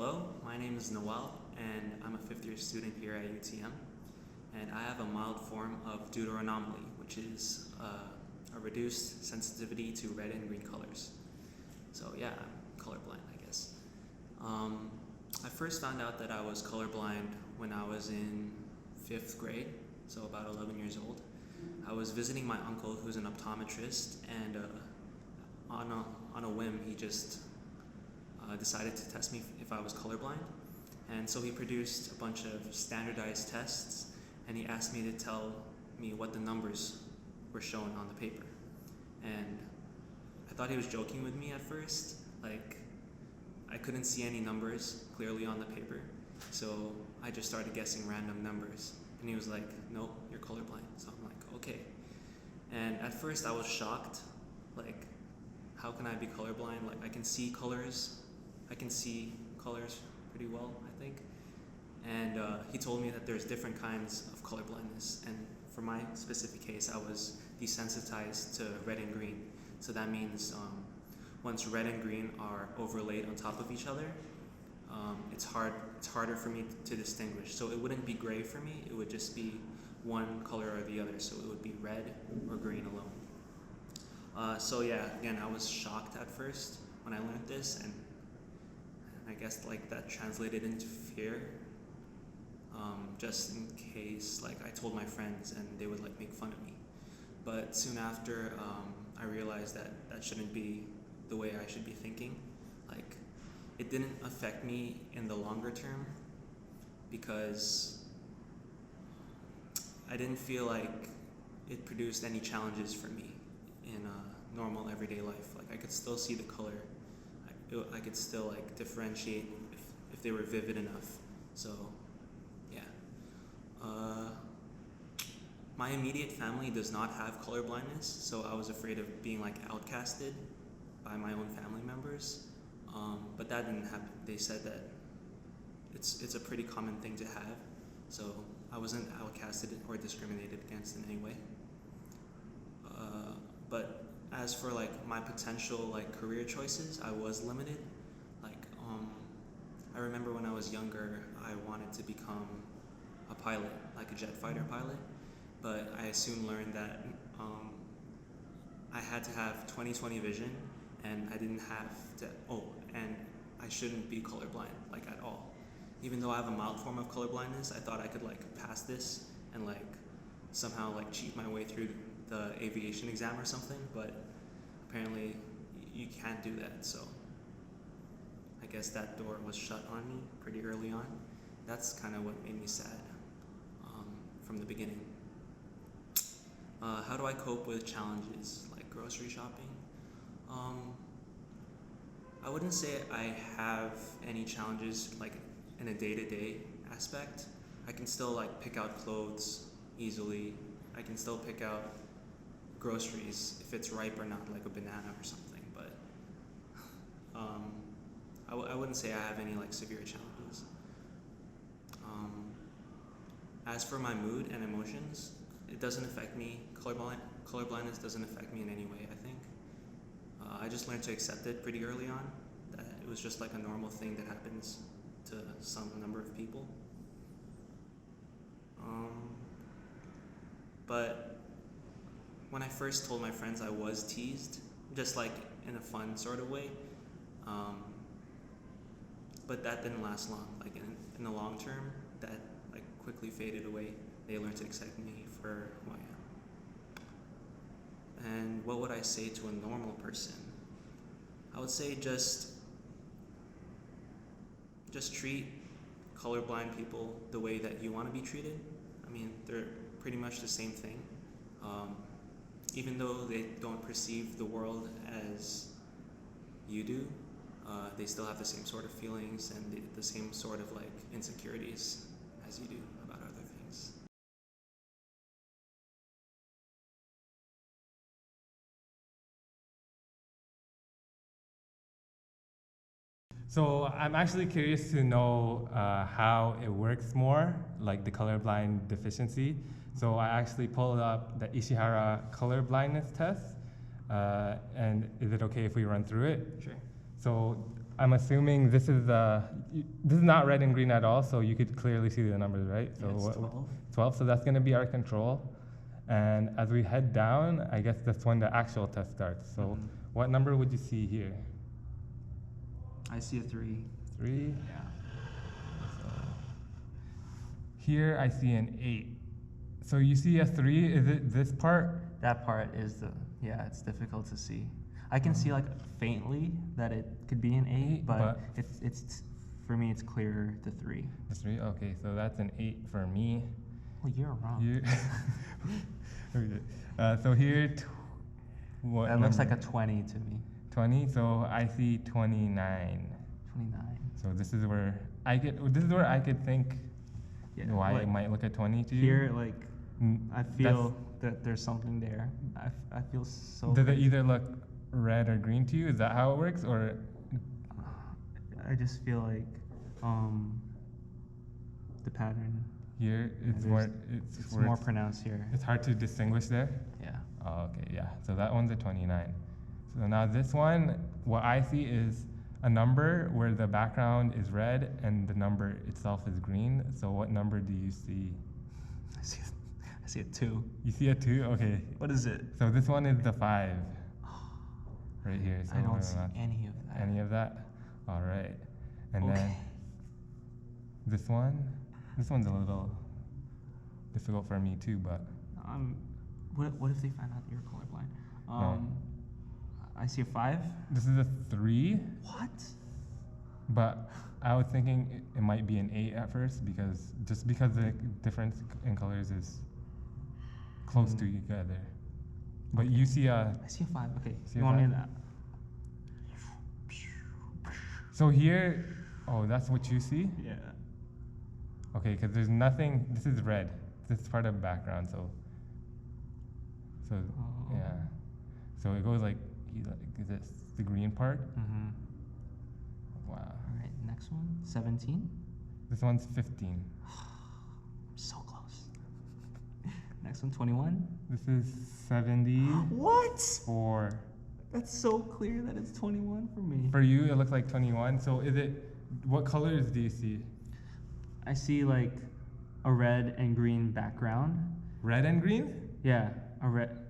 Hello, my name is Noel, and I'm a fifth-year student here at UTM. And I have a mild form of Deuteranomaly, which is a reduced sensitivity to red and green colors. So yeah, I'm colorblind, I guess. I first found out that I was colorblind when I was in 5th grade, so about 11 years old. I was visiting my uncle, who's an optometrist, and on a whim, he just decided to test me if I was colorblind. And so he produced a bunch of standardized tests, and he asked me to tell me what the numbers were shown on the paper. And I thought he was joking with me at first. Like, I couldn't see any numbers clearly on the paper, so I just started guessing random numbers. And he was like, "Nope, you're colorblind." So I'm like, okay. And at first I was shocked, like, how can I be colorblind? Like, I can see colors pretty well, I think. And he told me that there's different kinds of colorblindness. And for my specific case, I was desensitized to red and green. So that means once red and green are overlaid on top of each other, it's harder for me to distinguish. So it wouldn't be gray for me, it would just be one color or the other. So it would be red or green alone. So yeah, again, I was shocked at first when I learned this, and I guess like that translated into fear, just in case like I told my friends and they would like make fun of me. But soon after, I realized that that shouldn't be the way I should be thinking. Like, it didn't affect me in the longer term because I didn't feel like it produced any challenges for me in normal everyday life. Like, I could still see the color. I could still like differentiate if they were vivid enough. So yeah. My immediate family does not have color blindness, so I was afraid of being like outcasted by my own family members. But that didn't happen. They said that it's a pretty common thing to have, so I wasn't outcasted or discriminated against in any way. But as for like my potential like career choices, I was limited. Like, I remember when I was younger, I wanted to become a pilot, like a jet fighter pilot. But I soon learned that I had to have 20/20 vision, and I didn't have to. And I shouldn't be colorblind, like, at all. Even though I have a mild form of colorblindness, I thought I could like pass this and like somehow like cheat my way through the aviation exam or something, but apparently you can't do that. So I guess that door was shut on me pretty early on. That's kind of what made me sad from the beginning. How do I cope with challenges like grocery shopping? I wouldn't say I have any challenges like in a day-to-day aspect. I can still like pick out clothes easily. I can still pick out groceries if it's ripe or not, like a banana or something. But I wouldn't say I have any like severe challenges. As for my mood and emotions, it doesn't affect me. Colorblindness doesn't affect me in any way, I think. I just learned to accept it pretty early on, that it was just like a normal thing that happens to some number of people. But when I first told my friends, I was teased, just like in a fun sort of way. But that didn't last long. Like in the long term, that like quickly faded away. They learned to accept me for who I am. And what would I say to a normal person? I would say just treat colorblind people the way that you want to be treated. I mean, they're pretty much the same thing. Even though they don't perceive the world as you do, they still have the same sort of feelings and the same sort of like insecurities as you do about other things. So I'm actually curious to know how it works more, like the colorblind deficiency. So I actually pulled up the Ishihara color blindness test, and is it okay if we run through it? Sure. So I'm assuming this is this is not red and green at all, so you could clearly see the numbers, right? So Yeah, it's 12. 12, so that's going to be our control. And as we head down, I guess that's when the actual test starts. So Mhm. what number would you see here? I see a 3. 3. Yeah. So here I see an 8. So you see a 3, is it this part? That part is it's difficult to see. I can see like faintly that it could be an 8, but it's for me it's clearer to 3. The 3, okay, so that's an 8 for me. Well, you're wrong. Here, so here, what That looks like number? a 20 to me. 20, so I see 29. 29. So this is where this is where I could think why like, it might look at 20 to you. Here, like, Mm, I feel that there's something there. I feel so. Does it crazy. either look red or green to you? Is that how it works, or I just feel like the pattern here it's there's- more it's where more pronounced here. it's hard to distinguish there? Yeah. Oh, okay, yeah. So that one's a 29. So now this one, what I see is a number where the background is red and the number itself is green. So what number do you see? I see a 2. You see a 2? Okay. What is it? So this one is the 5. Right here. So I don't see any of that. any of that? All right. And Okay. then this one's a little difficult for me too, but What if they find out that you're colorblind? No. I see a 5. this is a 3, What? but I was thinking it might be an 8 at first because the difference in colors is close to each other. But you see a I see a 5. Okay. See You a want me 5? to? so here, oh, that's what you see? Yeah. Okay, because there's nothing, this is red. This is part of background, so Oh. yeah. So it goes like this, the green part. Mm-hmm. Wow. All right. Next one. 17. This one's 15. So close. Next one. 21. This is 74. What? That's so clear that it's 21 for me. For you, it looks like 21. So what colors do you see? I see like a red and green background. Red and green? Yeah,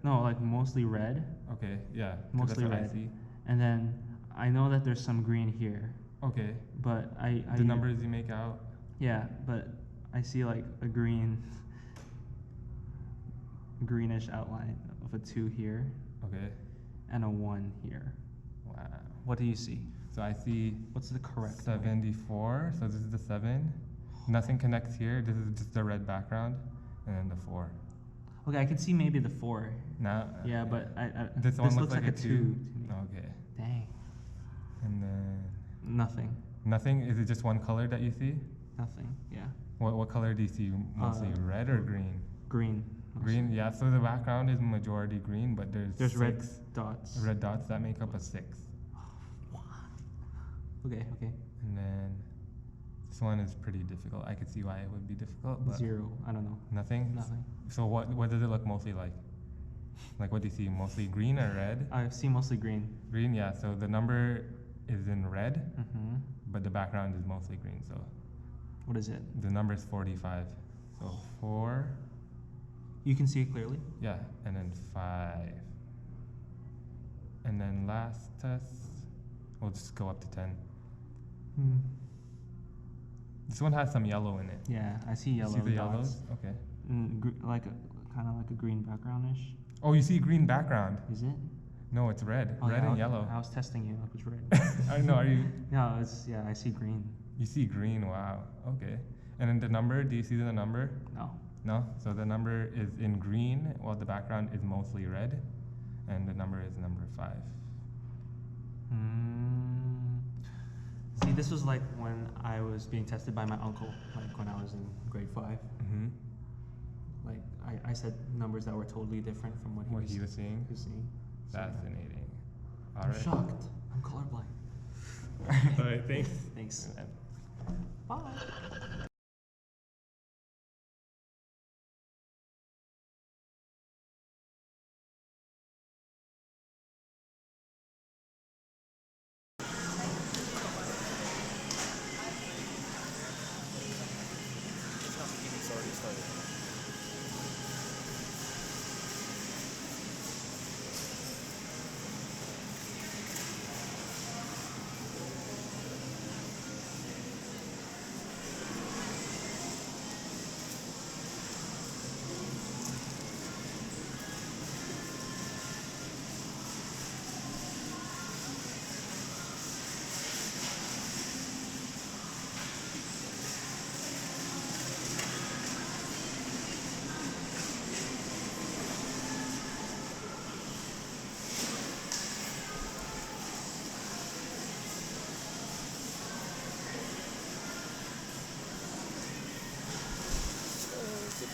like mostly red. Okay, yeah. 'cause Mostly that's what red. I see. And then I know that there's some green here, Okay. but The numbers you make out. Yeah, but I see like a greenish outline of a 2 here Okay. and a 1 here. Wow. What do you see? So I see What's the correct one? 74. So this is the 7. Nothing connects here. This is just the red background, and then the 4. Okay, I can see maybe the 4. Now. Yeah, but This one looks like a 2 to me. Okay. Dang. And then Nothing. nothing. Is it just one color that you see? Nothing. Yeah. What color do you see mostly? Red or green? Green. Green. Yeah. So the background is majority green, but there's Red 6 dots. red dots that make up a 6. Okay. And then this one is pretty difficult. I could see why it would be difficult, but 0. I don't know. nothing. Nothing. So what does it look mostly like? Like what do you see? Mostly green or red? I see mostly green. Green. Yeah. So the number is in red, Mm-hmm. but the background is mostly green. So What is it? the number is 45. So 4. You can see it clearly. Yeah, and then 5. And then last test, we'll just go up to 10. This one has some yellow in it. Yeah, I see yellow See the dots. yellows? Okay. Like kind of like a green backgroundish. Oh, you see green background. Is it? No, it's red. Oh, Red yeah, and yellow. I was testing you. It was red. I know, are you? No, I see green. You see green, wow. Okay. And then the number, do you see the number? No. No? So the number is in green while the background is mostly red. And the number is number 5. See, this was like when I was being tested by my uncle, like when I was in grade 5. Mm-hmm. Like I said numbers that were totally different from what What he was seeing? seeing. So, Fascinating. All I'm right. shocked. I'm colorblind. All right, thanks. Thanks. Bye.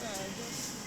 just